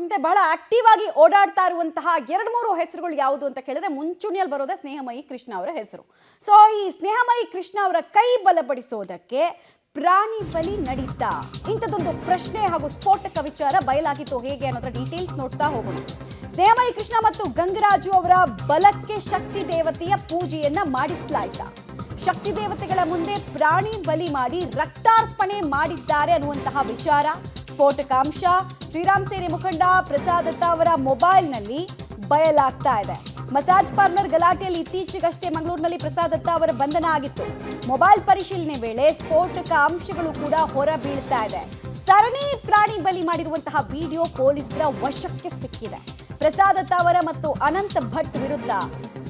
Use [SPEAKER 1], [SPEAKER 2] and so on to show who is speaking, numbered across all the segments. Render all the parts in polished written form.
[SPEAKER 1] ಸಂಬಂಧಪಟ್ಟಂತೆ ಬಹಳ ಆಕ್ಟಿವ್ ಆಗಿ ಓಡಾಡ್ತಾ ಇರುವಂತಹ 2-3 ಹೆಸರುಗಳು ಯಾವುದು ಅಂತ ಕೇಳಿದ್ರೆ ಮುಂಚೂಣಿಯಲ್ಲಿ ಬರೋದೇ ಸ್ನೇಹಮಯಿ ಕೃಷ್ಣ ಅವರ ಹೆಸರು. ಸೊ ಈ ಸ್ನೇಹಮಯಿ ಕೃಷ್ಣ ಅವರ ಕೈ ಬಲಪಡಿಸೋದಕ್ಕೆ ಪ್ರಾಣಿ ಬಲಿ ನಡೀತಾ ಇಂಥದ್ದೊಂದು ಪ್ರಶ್ನೆ ಹಾಗೂ ಸ್ಫೋಟಕ ವಿಚಾರ ಬಯಲಾಗಿತ್ತು. ಹೇಗೆ ಅನ್ನೋದ್ರ ಡೀಟೇಲ್ಸ್ ನೋಡ್ತಾ ಹೋಗೋಣ. ಸ್ನೇಹಮಯಿ ಕೃಷ್ಣ ಮತ್ತು ಗಂಗರಾಜು ಅವರ ಬಲಕ್ಕೆ ಶಕ್ತಿ ದೇವತೆಯ ಪೂಜೆಯನ್ನ ಮಾಡಿಸಲಾಯಿತಾ? ಶಕ್ತಿ ದೇವತೆಗಳ ಮುಂದೆ ಪ್ರಾಣಿ ಬಲಿ ಮಾಡಿ ರಕ್ತಾರ್ಪಣೆ ಮಾಡಿದ್ದಾರೆ ಅನ್ನುವಂತಹ ವಿಚಾರ ಸ್ಫೋಟಕ ಅಂಶ ಶ್ರೀರಾಮ್ ಸೇನೆ ಮುಖಂಡ ಪ್ರಸಾದ್ ದತ್ತ ಅವರ ಮೊಬೈಲ್ನಲ್ಲಿ ಬಯಲಾಗ್ತಾ ಇದೆ. ಮಸಾಜ್ ಪಾರ್ಲರ್ ಗಲಾಟೆಯಲ್ಲಿ ಇತ್ತೀಚೆಗಷ್ಟೇ ಮಂಗಳೂರಿನಲ್ಲಿ ಪ್ರಸಾದ್ ದತ್ತ ಅವರ ಬಂಧನ ಆಗಿತ್ತು. ಮೊಬೈಲ್ ಪರಿಶೀಲನೆ ವೇಳೆ ಸ್ಫೋಟಕ ಅಂಶಗಳು ಕೂಡ ಹೊರ ಬೀಳ್ತಾ ಇದೆ. ಸರಣಿ ಪ್ರಾಣಿ ಬಲಿ ಮಾಡಿರುವಂತಹ ವಿಡಿಯೋ ಪೊಲೀಸರ ವಶಕ್ಕೆ ಸಿಕ್ಕಿದೆ. ಪ್ರಸಾದ್ ದತ್ತ ಅವರ ಮತ್ತು ಅನಂತ್ ಭಟ್ ವಿರುದ್ಧ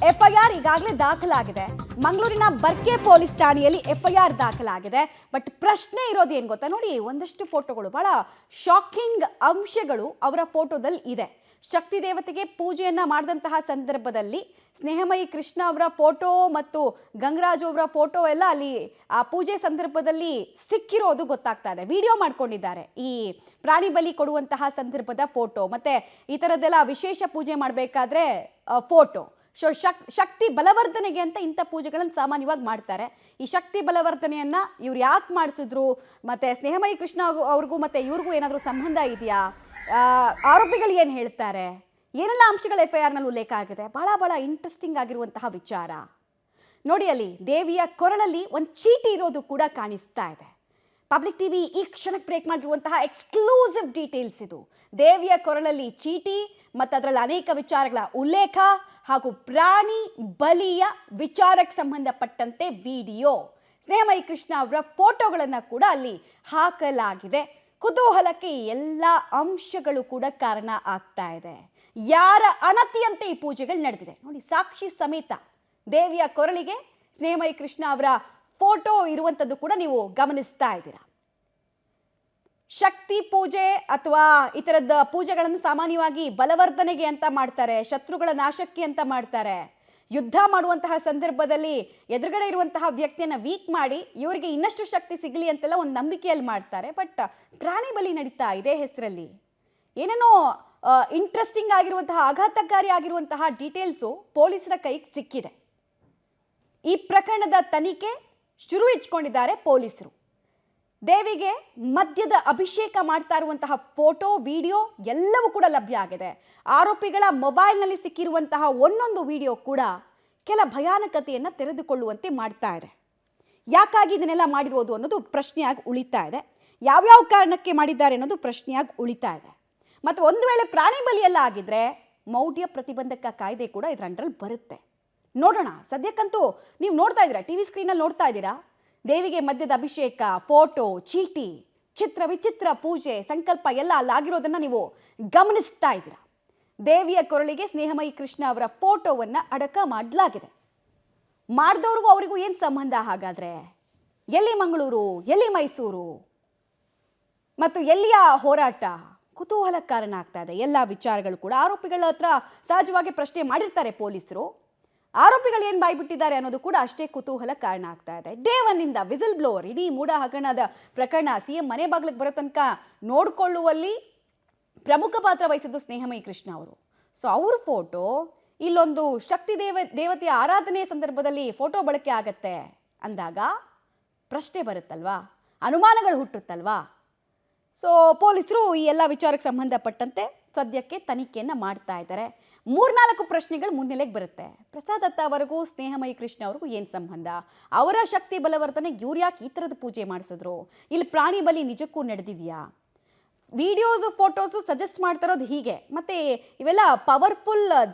[SPEAKER 1] ಎಫ್ಐಆರ್ ಈಗಾಗಲೇ ದಾಖಲಾಗಿದೆ. ಮಂಗಳೂರಿನ ಬರ್ಕೆ ಪೊಲೀಸ್ ಠಾಣೆಯಲ್ಲಿ ಎಫ್ಐಆರ್ ದಾಖಲಾಗಿದೆ. ಬಟ್ ಪ್ರಶ್ನೆ ಇರೋದು ಏನ್ ಗೊತ್ತಾ, ನೋಡಿ ಒಂದಷ್ಟು ಫೋಟೋಗಳು, ಬಹಳ ಶಾಕಿಂಗ್ ಅಂಶಗಳು ಅವರ ಫೋಟೋದಲ್ಲಿ ಇದೆ. ಶಕ್ತಿ ದೇವತೆಗೆ ಪೂಜೆಯನ್ನ ಮಾಡಿದಂತಹ ಸಂದರ್ಭದಲ್ಲಿ ಸ್ನೇಹಮಯಿ ಕೃಷ್ಣ ಅವರ ಫೋಟೋ ಮತ್ತು ಗಂಗರಾಜು ಅವರ ಫೋಟೋ ಎಲ್ಲ ಅಲ್ಲಿ ಆ ಪೂಜೆ ಸಂದರ್ಭದಲ್ಲಿ ಸಿಕ್ಕಿರೋದು ಗೊತ್ತಾಗ್ತಾ ಇದೆ. ವಿಡಿಯೋ ಮಾಡ್ಕೊಂಡಿದ್ದಾರೆ ಈ ಪ್ರಾಣಿ ಬಲಿ ಕೊಡುವಂತಹ ಸಂದರ್ಭದ ಫೋಟೋ, ಮತ್ತೆ ಈ ಥರದ್ದೆಲ್ಲ ವಿಶೇಷ ಪೂಜೆ ಮಾಡಬೇಕಾದ್ರೆ ಫೋಟೋ. ಸೊ ಶಕ್ತಿ ಬಲವರ್ಧನೆಗೆ ಅಂತ ಇಂಥ ಪೂಜೆಗಳನ್ನು ಸಾಮಾನ್ಯವಾಗಿ ಮಾಡ್ತಾರೆ. ಈ ಶಕ್ತಿ ಬಲವರ್ಧನೆಯನ್ನ ಇವ್ರು ಯಾಕೆ ಮಾಡಿಸಿದ್ರು, ಮತ್ತೆ ಸ್ನೇಹಮಯಿ ಕೃಷ್ಣ ಅವ್ರಿಗೂ ಮತ್ತೆ ಇವ್ರಿಗೂ ಏನಾದರೂ ಸಂಬಂಧ ಇದೆಯಾ, ಆರೋಪಿಗಳು ಏನು ಹೇಳ್ತಾರೆ, ಏನೆಲ್ಲ ಅಂಶಗಳು ಎಫ್ಐಆರ್ನಲ್ಲಿ ಉಲ್ಲೇಖ ಆಗಿದೆ, ಬಹಳ ಇಂಟ್ರೆಸ್ಟಿಂಗ್ ಆಗಿರುವಂತಹ ವಿಚಾರ. ನೋಡಿ, ಅಲ್ಲಿ ದೇವಿಯ ಕೊರಳಲ್ಲಿ ಒಂದು ಚೀಟಿ ಇರೋದು ಕೂಡ ಕಾಣಿಸ್ತಾ ಇದೆ. ಪಬ್ಲಿಕ್ ಟಿವಿ ಈ ಕ್ಷಣಕ್ಕೆ ಬ್ರೇಕ್ ಮಾಡಿರುವಂತಹ ಎಕ್ಸ್ಕ್ಲೂಸಿವ್ ಡೀಟೇಲ್ಸ್ ಇದು. ದೇವಿಯ ಕೊರಳಲ್ಲಿ ಚೀಟಿ ಮತ್ತು ಅದರಲ್ಲಿ ಅನೇಕ ವಿಚಾರಗಳ ಉಲ್ಲೇಖ ಹಾಗೂ ಪ್ರಾಣಿ ಬಲಿಯ ವಿಚಾರಕ್ಕೆ ಸಂಬಂಧಪಟ್ಟಂತೆ ವಿಡಿಯೋ, ಸ್ನೇಹಮಯಿ ಕೃಷ್ಣ ಅವರ ಫೋಟೋಗಳನ್ನು ಕೂಡ ಅಲ್ಲಿ ಹಾಕಲಾಗಿದೆ. ಕುತೂಹಲಕ್ಕೆ ಎಲ್ಲ ಅಂಶಗಳು ಕೂಡ ಕಾರಣ ಆಗ್ತಾ ಇದೆ. ಯಾರ ಅಣತಿಯಂತೆ ಈ ಪೂಜೆಗಳು ನಡೆದಿದೆ ನೋಡಿ, ಸಾಕ್ಷಿ ಸಮೇತ ದೇವಿಯ ಕೊರಳಿಗೆ ಸ್ನೇಹಮಯಿ ಕೃಷ್ಣ ಅವರ ಫೋಟೋ ಇರುವಂಥದ್ದು ಕೂಡ ನೀವು ಗಮನಿಸ್ತಾ ಇದ್ದೀರಾ. ಶಕ್ತಿ ಪೂಜೆ ಅಥವಾ ಈ ಥರದ ಪೂಜೆಗಳನ್ನು ಸಾಮಾನ್ಯವಾಗಿ ಬಲವರ್ಧನೆಗೆ ಅಂತ ಮಾಡ್ತಾರೆ, ಶತ್ರುಗಳ ನಾಶಕ್ಕೆ ಅಂತ ಮಾಡ್ತಾರೆ. ಯುದ್ಧ ಮಾಡುವಂತಹ ಸಂದರ್ಭದಲ್ಲಿ ಎದುರುಗಡೆ ಇರುವಂತಹ ವ್ಯಕ್ತಿಯನ್ನು ವೀಕ್ ಮಾಡಿ ಇವರಿಗೆ ಇನ್ನಷ್ಟು ಶಕ್ತಿ ಸಿಗಲಿ ಅಂತೆಲ್ಲ ಒಂದು ನಂಬಿಕೆಯಲ್ಲಿ ಮಾಡ್ತಾರೆ. ಬಟ್ ಪ್ರಾಣಿ ಬಲಿ ನಡೀತಾ ಇದೇ ಹೆಸರಲ್ಲಿ ಏನೇನೋ ಇಂಟ್ರೆಸ್ಟಿಂಗ್ ಆಗಿರುವಂತಹ, ಆಘಾತಕಾರಿ ಆಗಿರುವಂತಹ ಡೀಟೇಲ್ಸು ಪೊಲೀಸರ ಕೈಗೆ ಸಿಕ್ಕಿದೆ. ಈ ಪ್ರಕರಣದ ತನಿಖೆ ಶುರು ಇಚ್ಕೊಂಡಿದ್ದಾರೆ ಪೊಲೀಸರು. ದೇವಿಗೆ ಮದ್ಯದ ಅಭಿಷೇಕ ಮಾಡ್ತಾ ಇರುವಂತಹ ಫೋಟೋ, ವಿಡಿಯೋ ಎಲ್ಲವೂ ಕೂಡ ಲಭ್ಯ ಆಗಿದೆ. ಆರೋಪಿಗಳ ಮೊಬೈಲ್ನಲ್ಲಿ ಸಿಕ್ಕಿರುವಂತಹ ಒಂದೊಂದು ವಿಡಿಯೋ ಕೂಡ ಕೆಲ ಭಯಾನಕತೆಯನ್ನು ತೆರೆದುಕೊಳ್ಳುವಂತೆ ಮಾಡ್ತಾ ಇದೆ. ಯಾಕಾಗಿ ಇದನ್ನೆಲ್ಲ ಮಾಡಿರೋದು ಅನ್ನೋದು ಪ್ರಶ್ನೆಯಾಗಿ ಉಳಿತಾ ಇದೆ. ಯಾವ್ಯಾವ ಕಾರಣಕ್ಕೆ ಮಾಡಿದ್ದಾರೆ ಅನ್ನೋದು ಪ್ರಶ್ನೆಯಾಗಿ ಉಳಿತಾ ಇದೆ. ಮತ್ತು ಒಂದು ವೇಳೆ ಪ್ರಾಣಿ ಬಲಿಯೆಲ್ಲ ಆಗಿದ್ರೆ ಮೌಢ್ಯ ಪ್ರತಿಬಂಧಕ ಕಾಯ್ದೆ ಕೂಡ ಇದರ ಅಂಡರಲ್ಲಿ ಬರುತ್ತೆ. ನೋಡೋಣ. ಸದ್ಯಕ್ಕಂತೂ ನೀವು ನೋಡ್ತಾ ಇದ್ದೀರಾ, ಟಿ ವಿ ಸ್ಕ್ರೀನಲ್ಲಿ ನೋಡ್ತಾ ಇದ್ದೀರಾ, ದೇವಿಗೆ ಮದ್ಯದ ಅಭಿಷೇಕ, ಫೋಟೋ, ಚೀಟಿ, ಚಿತ್ರ ವಿಚಿತ್ರ ಪೂಜೆ, ಸಂಕಲ್ಪ ಎಲ್ಲ ಅಲ್ಲಾಗಿರೋದನ್ನು ನೀವು ಗಮನಿಸ್ತಾ ಇದ್ದೀರಾ. ದೇವಿಯ ಕೊರಳಿಗೆ ಸ್ನೇಹಮಯಿ ಕೃಷ್ಣ ಅವರ ಫೋಟೋವನ್ನು ಅಡಕ ಮಾಡಲಾಗಿದೆ. ಮಾಡಿದವ್ರಿಗೂ ಅವರಿಗೂ ಏನು ಸಂಬಂಧ ಹಾಗಾದರೆ? ಎಲ್ಲಿ ಮಂಗಳೂರು, ಎಲ್ಲಿ ಮೈಸೂರು ಮತ್ತು ಎಲ್ಲಿಯ ಹೋರಾಟ? ಕುತೂಹಲ ಕಾರಣ ಆಗ್ತಾ ಇದೆ ಎಲ್ಲ ವಿಚಾರಗಳು ಕೂಡ. ಆರೋಪಿಗಳ ಹತ್ರ ಸಹಜವಾಗಿ ಪ್ರಶ್ನೆ ಮಾಡಿರ್ತಾರೆ ಪೊಲೀಸರು. ಆರೋಪಿಗಳು ಏನು ಬಾಯ್ಬಿಟ್ಟಿದ್ದಾರೆ ಅನ್ನೋದು ಕೂಡ ಅಷ್ಟೇ ಕುತೂಹಲ ಕಾರಣ ಆಗ್ತಾ ಇದೆ. ಡೇ ಒನ್ನಿಂದ ವಿಸಿಲ್ ಬ್ಲೋವರ್, ಇಡೀ ಮೂಡ ಹಗರಣದ ಪ್ರಕರಣ ಸಿಎಂ ಮನೆ ಬಾಗಿಲಿಗೆ ಬರೋ ತನಕ ನೋಡಿಕೊಳ್ಳುವಲ್ಲಿ ಪ್ರಮುಖ ಪಾತ್ರ ವಹಿಸಿದ್ದು ಸ್ನೇಹಮಯಿ ಕೃಷ್ಣ ಅವರು. ಸೊ ಅವ್ರ ಫೋಟೋ ಇಲ್ಲೊಂದು ಶಕ್ತಿ ದೇವತೆಯ ಆರಾಧನೆಯ ಸಂದರ್ಭದಲ್ಲಿ ಫೋಟೋ ಬಳಕೆ ಆಗತ್ತೆ ಅಂದಾಗ ಪ್ರಶ್ನೆ ಬರುತ್ತಲ್ವಾ, ಅನುಮಾನಗಳು ಹುಟ್ಟುತ್ತಲ್ವಾ. ಸೊ ಪೊಲೀಸರು ಈ ಎಲ್ಲ ವಿಚಾರಕ್ಕೆ ಸಂಬಂಧಪಟ್ಟಂತೆ ಸದ್ಯಕ್ಕೆ ತನಿಖೆಯನ್ನು ಮಾಡ್ತಾ ಇದ್ದಾರೆ. 3-4 ಪ್ರಶ್ನೆಗಳು ಮುನ್ನೆಲೆಗೆ ಬರುತ್ತೆ. ಪ್ರಸಾದ್ ದತ್ತ ಅವರಿಗೂ ಸ್ನೇಹಮಯಿ ಕೃಷ್ಣ ಅವ್ರಿಗೂ ಏನು ಸಂಬಂಧ, ಅವರ ಶಕ್ತಿ ಬಲವರ್ಧನೆಗೆ ಇವ್ರು ಯಾಕೆ ಈ ಥರದ ಪೂಜೆ ಮಾಡಿಸಿದ್ರು, ಇಲ್ಲಿ ಪ್ರಾಣಿ ಬಲಿ ನಿಜಕ್ಕೂ ನಡೆದಿದೆಯಾ? ವಿಡಿಯೋಸು ಫೋಟೋಸು ಸಜೆಸ್ಟ್ ಮಾಡ್ತಾ ಇರೋದು ಹೀಗೆ. ಮತ್ತು ಇವೆಲ್ಲ ಪವರ್ಫುಲ್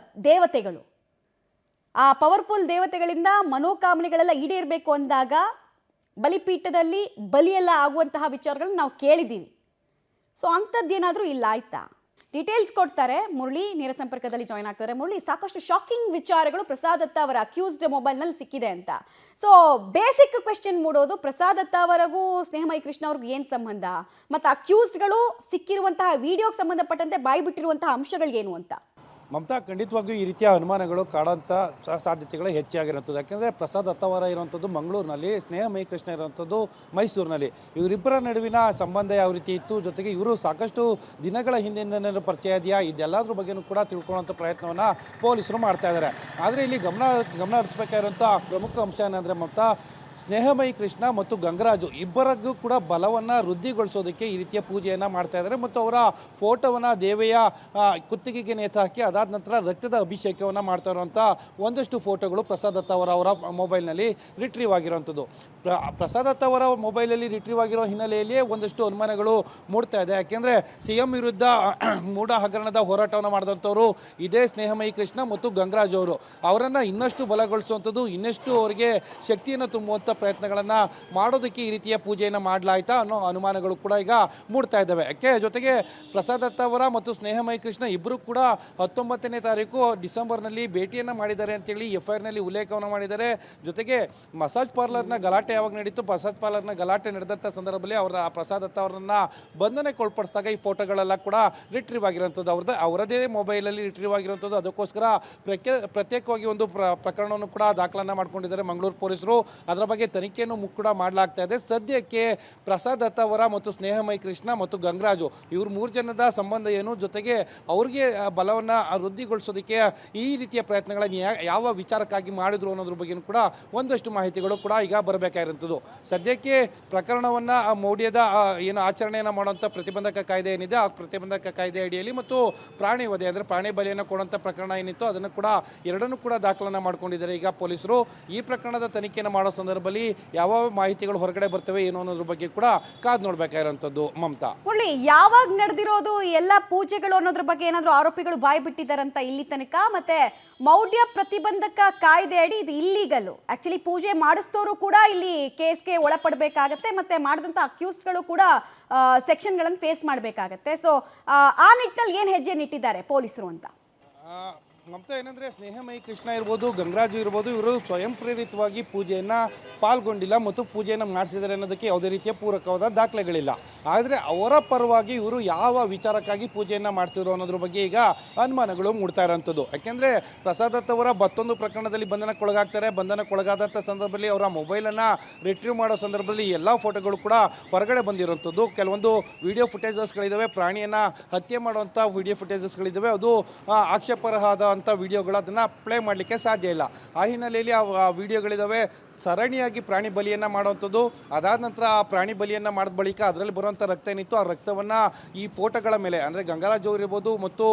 [SPEAKER 1] ದೇವತೆಗಳು. ಆ ಪವರ್ಫುಲ್ ದೇವತೆಗಳಿಂದ ಮನೋಕಾಮನೆಗಳೆಲ್ಲ ಈಡೇರಬೇಕು ಅಂದಾಗ ಬಲಿಪೀಠದಲ್ಲಿ ಬಲಿಯೆಲ್ಲ ಆಗುವಂತಹ ವಿಚಾರಗಳನ್ನ ನಾವು ಕೇಳಿದ್ದೀವಿ. ಸೊ ಅಂಥದ್ದೇನಾದರೂ ಇಲ್ಲ ಆಯ್ತಾ? ಡೀಟೇಲ್ಸ್ ಕೊಡ್ತಾರೆ ಮುರಳಿ, ನೇರ ಸಂಪರ್ಕದಲ್ಲಿ ಜಾಯ್ನ್ ಆಗ್ತಾರೆ. ಮುರಳಿ, ಸಾಕಷ್ಟು ಶಾಕಿಂಗ್ ವಿಚಾರಗಳು ಪ್ರಸಾದ್ ದತ್ತ ಅವರ ಅಕ್ಯೂಸ್ಡ್ ಮೊಬೈಲ್ನಲ್ಲಿ ಸಿಕ್ಕಿದೆ ಅಂತ. ಸೊ ಬೇಸಿಕ್ ಕ್ವೆಶ್ಚನ್ ಮೂಡೋದು, ಪ್ರಸಾದ್ ದತ್ತ ಅವರಿಗೂ ಸ್ನೇಹಮಯಿ ಕೃಷ್ಣ ಅವ್ರಿಗೂ ಏನು ಸಂಬಂಧ, ಮತ್ತು ಅಕ್ಯೂಸ್ಡ್ಗಳು ಸಿಕ್ಕಿರುವಂತಹ ವಿಡಿಯೋಗೆ ಸಂಬಂಧಪಟ್ಟಂತೆ ಬಾಯಿ ಬಿಟ್ಟಿರುವಂತಹ ಅಂಶಗಳು ಏನು ಅಂತ.
[SPEAKER 2] ಮಮತಾ, ಖಂಡಿತವಾಗಿಯೂ ಈ ರೀತಿಯ ಅನುಮಾನಗಳು ಕಾಡೋಂಥ ಸಾಧ್ಯತೆಗಳು ಹೆಚ್ಚಾಗಿರುವಂಥದ್ದು. ಯಾಕೆಂದರೆ ಪ್ರಸಾದ್ ಅತ್ತಾವರ ಇರುವಂಥದ್ದು ಮಂಗಳೂರಿನಲ್ಲಿ, ಸ್ನೇಹಮಯಿ ಕೃಷ್ಣ ಇರುವಂಥದ್ದು ಮೈಸೂರಿನಲ್ಲಿ. ಇವರಿಬ್ಬರ ನಡುವಿನ ಸಂಬಂಧ ಯಾವ ರೀತಿ ಇತ್ತು, ಜೊತೆಗೆ ಇವರು ಸಾಕಷ್ಟು ದಿನಗಳ ಹಿಂದಿನ ಪರಿಚಯ ಇದೆಯಾ, ಇದೆಲ್ಲದ್ರ ಬಗ್ಗೆಯೂ ಕೂಡ ತಿಳ್ಕೊಳ್ಳೋಂಥ ಪ್ರಯತ್ನವನ್ನು ಪೊಲೀಸರು ಮಾಡ್ತಾ ಇದ್ದಾರೆ. ಆದರೆ ಇಲ್ಲಿ ಗಮನ ಹರಿಸಬೇಕಾಗಿರುವಂಥ ಪ್ರಮುಖ ಅಂಶ ಏನಂದರೆ ಮಮತಾ, ಸ್ನೇಹಮಯಿ ಕೃಷ್ಣ ಮತ್ತು ಗಂಗರಾಜು ಇಬ್ಬರಿಗೂ ಕೂಡ ಬಲವನ್ನು ವೃದ್ಧಿಗೊಳಿಸೋದಕ್ಕೆ ಈ ರೀತಿಯ ಪೂಜೆಯನ್ನು ಮಾಡ್ತಾ ಇದ್ದಾರೆ ಮತ್ತು ಅವರ ಫೋಟೋವನ್ನು ದೇವಿಯ ಕುತ್ತಿಗೆಗೆ ನೇತಾಕಿ ಅದಾದ ನಂತರ ರಕ್ತದ ಅಭಿಷೇಕವನ್ನು ಮಾಡ್ತಾ ಇರುವಂಥ ಒಂದಷ್ಟು ಫೋಟೋಗಳು ಪ್ರಸಾದ್ ದತ್ತ ಅವರ ಮೊಬೈಲ್ನಲ್ಲಿ ರಿಟ್ರೀವ್ ಆಗಿರುವಂಥದ್ದು. ಪ್ರಸಾದ್ ದತ್ತ ಅವರ ಮೊಬೈಲಲ್ಲಿ ರಿಟ್ರೀವ್ ಆಗಿರೋ ಹಿನ್ನೆಲೆಯಲ್ಲಿಯೇ ಒಂದಷ್ಟು ಅನುಮಾನಗಳು ಮೂಡ್ತಾ ಇದೆ. ಯಾಕೆಂದರೆ CM ವಿರುದ್ಧ ಮೂಢ ಹಗರಣದ ಹೋರಾಟವನ್ನು ಮಾಡಿದಂಥವರು ಇದೇ ಸ್ನೇಹಮಯಿ ಕೃಷ್ಣ ಮತ್ತು ಗಂಗರಾಜು ಅವರು. ಅವರನ್ನು ಇನ್ನಷ್ಟು ಬಲಗೊಳಿಸುವಂಥದ್ದು, ಇನ್ನಷ್ಟು ಅವರಿಗೆ ಶಕ್ತಿಯನ್ನು ತುಂಬುವಂಥ ಪ್ರಯತ್ನಗಳನ್ನು ಮಾಡೋದಕ್ಕೆ ಈ ರೀತಿಯ ಪೂಜೆಯನ್ನು ಮಾಡಲಾಯ್ತಾ ಅನ್ನೋ ಅನುಮಾನಗಳು ಕೂಡ ಈಗ ಮೂಡ್ತಾ ಇದ್ದಾವೆ. ಯಾಕೆ ಜೊತೆಗೆ ಪ್ರಸಾದ್ ದತ್ತ ಅವರ ಮತ್ತು ಸ್ನೇಹಮಯಿ ಕೃಷ್ಣ ಇಬ್ಬರು ಕೂಡ 19ನೇ ತಾರೀಕು ಡಿಸೆಂಬರ್ನಲ್ಲಿ ಭೇಟಿಯನ್ನು ಮಾಡಿದ್ದಾರೆ ಅಂತೇಳಿ FIRನಲ್ಲಿ ಉಲ್ಲೇಖವನ್ನು ಮಾಡಿದ್ದಾರೆ. ಜೊತೆಗೆ ಮಸಾಜ್ ಪಾರ್ಲರ್ನ ಗಲಾಟೆ ಯಾವಾಗ ನಡೀತು, ಮಸಾಜ್ ಪಾರ್ಲರ್ನ ಗಲಾಟೆ ನಡೆದಂಥ ಸಂದರ್ಭದಲ್ಲಿ ಪ್ರಸಾದ್ ದತ್ತ ಅವರನ್ನು ಬಂಧನಕ್ಕೆ ಒಳಪಡಿಸಿದಾಗ ಈ ಫೋಟೋಗಳೆಲ್ಲ ಕೂಡ ರಿಟ್ರೀವ್ ಆಗಿರುವಂಥದ್ದು, ಅವರದೇ ಮೊಬೈಲಲ್ಲಿ ರಿಟ್ರೀವ್ ಆಗಿರುವಂಥದ್ದು. ಅದಕ್ಕೋಸ್ಕರ ಪ್ರತ್ಯೇಕವಾಗಿ ಒಂದು ಪ್ರಕರಣವನ್ನು ಕೂಡ ದಾಖಲನ್ನು ಮಾಡ್ಕೊಂಡಿದ್ದಾರೆ ಮಂಗಳೂರು ಪೊಲೀಸರು. ಅದರ ಬಗ್ಗೆ ತನಿಖೆಯನ್ನು ಕೂಡ ಮಾಡಲಾಗ್ತಾ ಇದೆ. ಸದ್ಯಕ್ಕೆ ಪ್ರಸಾದ್ ದತ್ತ ಅವರ ಮತ್ತು ಸ್ನೇಹಮಯಿ ಕೃಷ್ಣ ಮತ್ತು ಗಂಗರಾಜು ಇವರು 3 ಜನದ ಸಂಬಂಧ ಏನು, ಜೊತೆಗೆ ಅವ್ರಿಗೆ ಬಲವನ್ನು ವೃದ್ಧಿಗೊಳಿಸೋದಕ್ಕೆ ಈ ರೀತಿಯ ಪ್ರಯತ್ನಗಳನ್ನು ಯಾವ ವಿಚಾರಕ್ಕಾಗಿ ಮಾಡಿದ್ರು ಅನ್ನೋದ್ರ ಬಗ್ಗೆ ಕೂಡ ಒಂದಷ್ಟು ಮಾಹಿತಿಗಳು ಕೂಡ ಈಗ ಬರಬೇಕಾಗಿರುವಂಥದ್ದು. ಸದ್ಯಕ್ಕೆ ಪ್ರಕರಣವನ್ನು ಮೌಢ್ಯದ ಏನು ಆಚರಣೆಯನ್ನು ಮಾಡುವಂಥ ಪ್ರತಿಬಂಧಕ ಕಾಯ್ದೆ ಏನಿದೆ ಆ ಪ್ರತಿಬಂಧಕ ಕಾಯ್ದೆ ಅಡಿಯಲ್ಲಿ ಮತ್ತು ಪ್ರಾಣಿ ವಧೆ ಅಂದರೆ ಪ್ರಾಣಿ ಬಲಿಯನ್ನು ಕೊಡುವಂಥ ಪ್ರಕರಣ ಏನಿತ್ತು ಅದನ್ನು ಕೂಡ ಎರಡನ್ನೂ ಕೂಡ ದಾಖಲನ್ನು ಮಾಡ್ಕೊಂಡಿದ್ದಾರೆ ಈಗ ಪೊಲೀಸರು. ಈ ಪ್ರಕರಣದ ತನಿಖೆಯನ್ನು ಮಾಡೋ ಸಂದರ್ಭದಲ್ಲಿ ಯಾವ ಮಾಹಿತಿಗಳು ಹೊರಗಡೆ ಬರ್ತವೆ ಏನು ಅನ್ನೋದ್ರ ಬಗ್ಗೆ ಕೂಡ ಕಾದು ನೋಡ್ಬೇಕಾಗಿರುವಂಥದ್ದು. ಮಮತಾ,
[SPEAKER 1] ಯಾವಾಗ ನಡೆದಿರೋದು ಎಲ್ಲ ಪೂಜೆಗಳು ಅನ್ನೋದ್ರ ಬಗ್ಗೆ ಏನಾದರೂ ಆರೋಪಿಗಳು ಬಾಯಿ ಬಿಟ್ಟಿದ್ದಾರಂತ ಇಲ್ಲಿ ತನಕ? ಮತ್ತೆ ಮೌಢ್ಯ ಪ್ರತಿಬಂಧಕ ಕಾಯ್ದೆ ಅಡಿ ಇದು ಇಲ್ಲೀಗಲ್ಲು. ಆಕ್ಚುಲಿ ಪೂಜೆ ಮಾಡಿಸ್ತೋರು ಕೂಡ ಇಲ್ಲಿ ಕೇಸ್ಗೆ ಒಳಪಡಬೇಕಾಗತ್ತೆ, ಮತ್ತೆ ಮಾಡಿದಂಥ ಅಕ್ಯೂಸ್ಡ್ಗಳು ಕೂಡ ಸೆಕ್ಷನ್ಗಳನ್ನು ಫೇಸ್ ಮಾಡಬೇಕಾಗತ್ತೆ. ಸೊ ಆ ನಿಟ್ಟಿನಲ್ಲಿ ಏನು ಹೆಜ್ಜೆ ನಿಟ್ಟಿದ್ದಾರೆ ಪೊಲೀಸರು ಅಂತ?
[SPEAKER 2] ಮಮತಾ, ಏನಂದರೆ ಸ್ನೇಹಮಯಿ ಕೃಷ್ಣ ಇರ್ಬೋದು, ಗಂಗರಾಜು ಇರ್ಬೋದು, ಇವರು ಸ್ವಯಂ ಪ್ರೇರಿತವಾಗಿ ಪೂಜೆಯನ್ನು ಪಾಲ್ಗೊಂಡಿಲ್ಲ ಮತ್ತು ಪೂಜೆಯನ್ನು ಮಾಡಿಸಿದ್ದಾರೆ ಅನ್ನೋದಕ್ಕೆ ಯಾವುದೇ ರೀತಿಯ ಪೂರಕವಾದ ದಾಖಲೆಗಳಿಲ್ಲ. ಆದರೆ ಅವರ ಪರವಾಗಿ ಇವರು ಯಾವ ವಿಚಾರಕ್ಕಾಗಿ ಪೂಜೆಯನ್ನು ಮಾಡಿಸಿದ್ರು ಅನ್ನೋದ್ರ ಬಗ್ಗೆ ಈಗ ಅನುಮಾನಗಳು ಮೂಡ್ತಾ ಇರೋಂಥದ್ದು. ಯಾಕೆಂದರೆ ಪ್ರಸಾದ್ ದತ್ತ ಅವರ ಮತ್ತೊಂದು ಪ್ರಕರಣದಲ್ಲಿ ಬಂಧನಕ್ಕೊಳಗಾಗ್ತಾರೆ. ಬಂಧನಕ್ಕೊಳಗಾದಂಥ ಸಂದರ್ಭದಲ್ಲಿ ಅವರ ಮೊಬೈಲನ್ನು ರಿಟ್ರೀವ್ ಮಾಡೋ ಸಂದರ್ಭದಲ್ಲಿ ಎಲ್ಲ ಫೋಟೋಗಳು ಕೂಡ ಹೊರಗಡೆ ಬಂದಿರುವಂಥದ್ದು. ಕೆಲವೊಂದು ವಿಡಿಯೋ ಫುಟೇಜಸ್ಗಳಿದ್ದಾವೆ, ಪ್ರಾಣಿಯನ್ನು ಹತ್ಯೆ ಮಾಡುವಂಥ ವಿಡಿಯೋ ಫುಟೇಜಸ್ಗಳಿದ್ದಾವೆ. ಅದು ಆಕ್ಷೇಪಾರ್ಹವಾದ ವಿಡಿಯೋಗಳು, ಅದನ್ನು ಪ್ಲೇ ಮಾಡಲಿಕ್ಕೆ ಸಾಧ್ಯ ಇಲ್ಲ. ಆ ಹಿನ್ನೆಲೆಯಲ್ಲಿ ಆ ವಿಡಿಯೋಗಳಿದ್ದಾವೆ. ಸರಣಿಯಾಗಿ ಪ್ರಾಣಿ ಬಲಿಯನ್ನು ಮಾಡುವಂಥದ್ದು, ಅದಾದ ನಂತರ ಆ ಪ್ರಾಣಿ ಬಲಿಯನ್ನು ಮಾಡಿದ ಬಳಿಕ ಅದರಲ್ಲಿ ಬರುವಂಥ ರಕ್ತ ಏನಿತ್ತು ಆ ರಕ್ತವನ್ನು ಈ ಫೋಟೋಗಳ ಮೇಲೆ ಅಂದರೆ ಗಂಗರಾಜ್ ಅವರು ಇರ್ಬೋದು ಮತ್ತು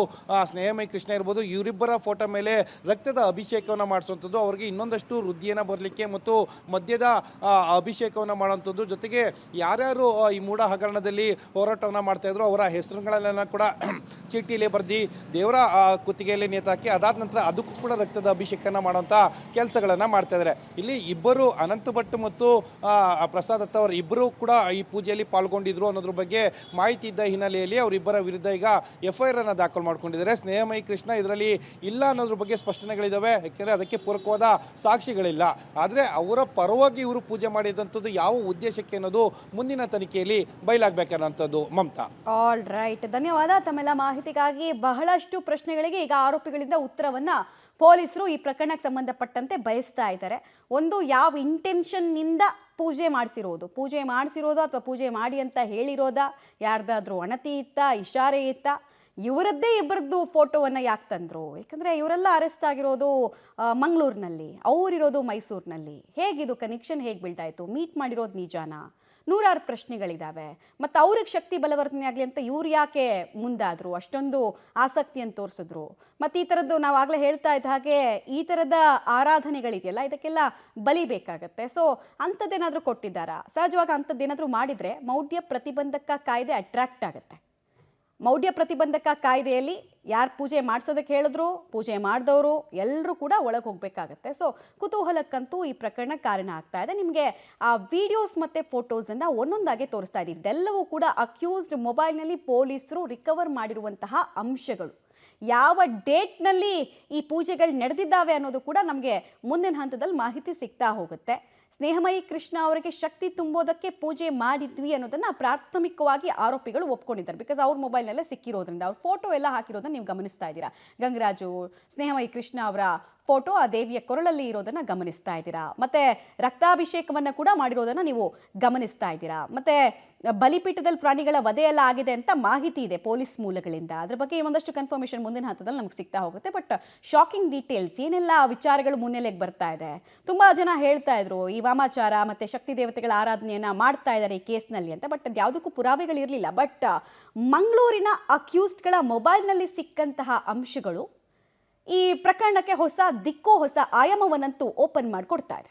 [SPEAKER 2] ಸ್ನೇಹಮಯಿ ಕೃಷ್ಣ ಇರ್ಬೋದು ಇವರಿಬ್ಬರ ಫೋಟೋ ಮೇಲೆ ರಕ್ತದ ಅಭಿಷೇಕವನ್ನು ಮಾಡಿಸುವಂಥದ್ದು, ಅವ್ರಿಗೆ ಇನ್ನೊಂದಷ್ಟು ವೃದ್ಧಿಯನ್ನು ಬರಲಿಕ್ಕೆ ಮತ್ತು ಮದ್ಯದ ಅಭಿಷೇಕವನ್ನು ಮಾಡುವಂಥದ್ದು. ಜೊತೆಗೆ ಯಾರ್ಯಾರು ಈ ಮೂಢ ಹಗರಣದಲ್ಲಿ ಹೋರಾಟವನ್ನು ಮಾಡ್ತಾಯಿದ್ರು ಅವರ ಹೆಸರುಗಳನ್ನೆಲ್ಲ ಕೂಡ ಚೀಟಿಯಲ್ಲಿ ಬರೆದು ದೇವರ ಕುತ್ತಿಗೆಯಲ್ಲಿ ನೇತಾಕಿ ಅದಾದ ನಂತರ ಅದಕ್ಕೂ ಕೂಡ ರಕ್ತದ ಅಭಿಷೇಕನ ಮಾಡುವಂಥ ಕೆಲಸಗಳನ್ನು ಮಾಡ್ತಾಯಿದ್ದಾರೆ. ಇಲ್ಲಿ ಇಬ್ಬರು ಅನಂತ ಭಟ್ ಮತ್ತು ಪ್ರಸಾದ್ ದತ್ತ ಅವರು ಇಬ್ಬರು ಕೂಡ ಈ ಪೂಜೆಯಲ್ಲಿ ಪಾಲ್ಗೊಂಡಿದ್ರು ಅನ್ನೋದ್ರ ಬಗ್ಗೆ ಮಾಹಿತಿ ಇದ್ದ ಹಿನ್ನೆಲೆಯಲ್ಲಿ ಅವರಿಬ್ಬರ ವಿರುದ್ಧ ಈಗ FIR ಅನ್ನು ದಾಖಲು ಮಾಡ್ಕೊಂಡಿದ್ದಾರೆ. ಸ್ನೇಹಮಯಿ ಕೃಷ್ಣ ಇದರಲ್ಲಿ ಇಲ್ಲ ಅನ್ನೋದ್ರ ಬಗ್ಗೆ ಸ್ಪಷ್ಟನೆಗಳಿದ್ದಾವೆ, ಯಾಕೆಂದರೆ ಅದಕ್ಕೆ ಪೂರಕವಾದ ಸಾಕ್ಷಿಗಳಿಲ್ಲ. ಆದರೆ ಅವರ ಪರವಾಗಿ ಇವರು ಪೂಜೆ ಮಾಡಿದಂಥದ್ದು ಯಾವ ಉದ್ದೇಶಕ್ಕೆ ಅನ್ನೋದು ಮುಂದಿನ ತನಿಖೆಯಲ್ಲಿ ಬಯಲಾಗಬೇಕಾದಂಥದ್ದು. ಮಮತಾ,
[SPEAKER 1] ಆಲ್ ರೈಟ್, ಧನ್ಯವಾದ ತಮ್ಮೆಲ್ಲ ಮಾಹಿತಿಗಾಗಿ. ಬಹಳಷ್ಟು ಪ್ರಶ್ನೆಗಳಿಗೆ ಈಗ ಆರೋಪಿಗಳಿಂದ ಉತ್ತರವನ್ನ ಪೊಲೀಸರು ಈ ಪ್ರಕರಣಕ್ಕೆ ಸಂಬಂಧಪಟ್ಟಂತೆ ಬಯಸ್ತಾ ಇದ್ದಾರೆ. ಒಂದು, ಯಾವ ಇಂಟೆನ್ಷನ್ನಿಂದ ಪೂಜೆ ಮಾಡಿಸಿರೋದು ಅಥವಾ ಪೂಜೆ ಮಾಡಿ ಅಂತ ಹೇಳಿರೋದಾ, ಯಾರ್ದಾದ್ರೂ ಅಣತಿ ಇತ್ತಾ, ಇಶಾರೆ ಇತ್ತಾ, ಇವರದ್ದೇ ಇಬ್ಬರದ್ದು ಫೋಟೋವನ್ನು ಯಾಕೆ ತಂದರು? ಯಾಕಂದರೆ ಇವರೆಲ್ಲ ಅರೆಸ್ಟ್ ಆಗಿರೋದು ಮಂಗಳೂರಿನಲ್ಲಿ, ಅವರಿರೋದು ಮೈಸೂರಿನಲ್ಲಿ. ಹೇಗಿದು ಕನೆಕ್ಷನ್ ಹೇಗೆ ಬೀಳ್ತಾಯಿತ್ತು? ಮೀಟ್ ಮಾಡಿರೋದು ನಿಜಾನಾ? ನೂರಾರು ಪ್ರಶ್ನೆಗಳಿದ್ದಾವೆ. ಮತ್ತು ಅವ್ರಿಗೆ ಶಕ್ತಿ ಬಲವರ್ಧನೆ ಆಗಲಿ ಅಂತ ಇವ್ರು ಯಾಕೆ ಮುಂದಾದರು, ಅಷ್ಟೊಂದು ಆಸಕ್ತಿಯನ್ನು ತೋರಿಸಿದ್ರು? ಮತ್ತು ಈ ಥರದ್ದು ನಾವು ಆಗಲೇ ಹೇಳ್ತಾ ಇದ್ದ ಹಾಗೆ ಈ ಥರದ ಆರಾಧನೆಗಳಿದೆಯಲ್ಲ, ಇದಕ್ಕೆಲ್ಲ ಬಲಿ ಬೇಕಾಗತ್ತೆ. ಸೊ ಅಂಥದ್ದೇನಾದರೂ ಕೊಟ್ಟಿದ್ದಾರಾ? ಸಹಜವಾಗಿ ಅಂಥದ್ದೇನಾದರೂ ಮಾಡಿದರೆ ಮೌಢ್ಯ ಪ್ರತಿಬಂಧಕ ಕಾಯ್ದೆ ಅಟ್ರಾಕ್ಟ್ ಆಗುತ್ತೆ. ಮೌಢ್ಯ ಪ್ರತಿಬಂಧಕ ಕಾಯ್ದೆಯಲ್ಲಿ ಯಾರು ಪೂಜೆ ಮಾಡಿಸೋದಕ್ಕೆ ಹೇಳಿದ್ರು, ಪೂಜೆ ಮಾಡಿದವರು ಎಲ್ಲರೂ ಕೂಡ ಒಳಗೆ ಹೋಗಬೇಕಾಗತ್ತೆ. ಸೊ ಕುತೂಹಲಕ್ಕಂತೂ ಈ ಪ್ರಕರಣ ಕಾರಣ ಆಗ್ತಾ ಇದೆ. ನಿಮಗೆ ಆ ವಿಡಿಯೋಸ್ ಮತ್ತು ಫೋಟೋಸನ್ನು ಒಂದೊಂದಾಗೆ ತೋರಿಸ್ತಾ ಇದ್ದೀವಿ. ಇದೆಲ್ಲವೂ ಕೂಡ ಅಕ್ಯೂಸ್ಡ್ ಮೊಬೈಲ್ನಲ್ಲಿ ಪೊಲೀಸರು ರಿಕವರ್ ಮಾಡಿರುವಂತಹ ಅಂಶಗಳು. ಯಾವ ಡೇಟ್ನಲ್ಲಿ ಈ ಪೂಜೆಗಳು ನಡೆದಿದ್ದಾವೆ ಅನ್ನೋದು ಕೂಡ ನಮಗೆ ಮುಂದಿನ ಹಂತದಲ್ಲಿ ಮಾಹಿತಿ ಸಿಗ್ತಾ ಹೋಗುತ್ತೆ. ಸ್ನೇಹಮಯಿ ಕೃಷ್ಣ ಅವರಿಗೆ ಶಕ್ತಿ ತುಂಬೋದಕ್ಕೆ ಪೂಜೆ ಮಾಡಿದ್ವಿ ಅನ್ನೋದನ್ನ ಪ್ರಾಥಮಿಕವಾಗಿ ಆರೋಪಿಗಳು ಒಪ್ಕೊಂಡಿದ್ದಾರೆ. ಬಿಕಾಸ್ ಅವ್ರ ಮೊಬೈಲ್ನಲ್ಲೇ ಸಿಕ್ಕಿರೋದ್ರಿಂದ ಅವ್ರ ಫೋಟೋ ಎಲ್ಲ ಹಾಕಿರೋದನ್ನ ನೀವು ಗಮನಿಸ್ತಾ ಇದ್ದೀರಾ. ಗಂಗರಾಜು, ಸ್ನೇಹಮಯಿ ಕೃಷ್ಣ ಅವರ ಫೋಟೋ ಆ ದೇವಿಯ ಕೊರಳಲ್ಲಿ ಇರೋದನ್ನ ಗಮನಿಸ್ತಾ ಇದ್ದೀರಾ. ಮತ್ತೆ ರಕ್ತಾಭಿಷೇಕವನ್ನ ಕೂಡ ಮಾಡಿರೋದನ್ನ ನೀವು ಗಮನಿಸ್ತಾ ಇದ್ದೀರಾ. ಮತ್ತೆ ಬಲಿಪೀಠದಲ್ಲಿ ಪ್ರಾಣಿಗಳ ವಧೆ ಎಲ್ಲ ಆಗಿದೆ ಅಂತ ಮಾಹಿತಿ ಇದೆ ಪೊಲೀಸ್ ಮೂಲಗಳಿಂದ. ಅದ್ರ ಬಗ್ಗೆ ಒಂದಷ್ಟು ಕನ್ಫರ್ಮೇಷನ್ ಮುಂದಿನ ಹಂತದಲ್ಲಿ ನಮ್ಗೆ ಸಿಗ್ತಾ ಹೋಗುತ್ತೆ. ಬಟ್ ಶಾಕಿಂಗ್ ಡೀಟೇಲ್ಸ್ ಏನೆಲ್ಲ ವಿಚಾರಗಳು ಮುನ್ನೆಲೆಗೆ ಬರ್ತಾ ಇದೆ. ತುಂಬಾ ಜನ ಹೇಳ್ತಾ ಇದ್ರು ಈ ವಾಮಾಚಾರ ಮತ್ತೆ ಶಕ್ತಿ ದೇವತೆಗಳ ಆರಾಧನೆಯನ್ನ ಮಾಡ್ತಾ ಇದ್ದಾರೆ ಈ ಕೇಸ್ನಲ್ಲಿ ಅಂತ. ಬಟ್ ಯಾವುದಕ್ಕೂ ಪುರಾವೆಗಳಿರಲಿಲ್ಲ. ಬಟ್ ಮಂಗಳೂರಿನ ಅಕ್ಯೂಸ್ಡ್ಗಳ ಮೊಬೈಲ್ನಲ್ಲಿ ಸಿಕ್ಕಂತಹ ಅಂಶಗಳು ಈ ಪ್ರಕರಣಕ್ಕೆ ಹೊಸ ದಿಕ್ಕು, ಹೊಸ ಆಯಾಮವನ್ನಂತೂ ಓಪನ್ ಮಾಡಿಕೊಡ್ತಾ ಇದೆ.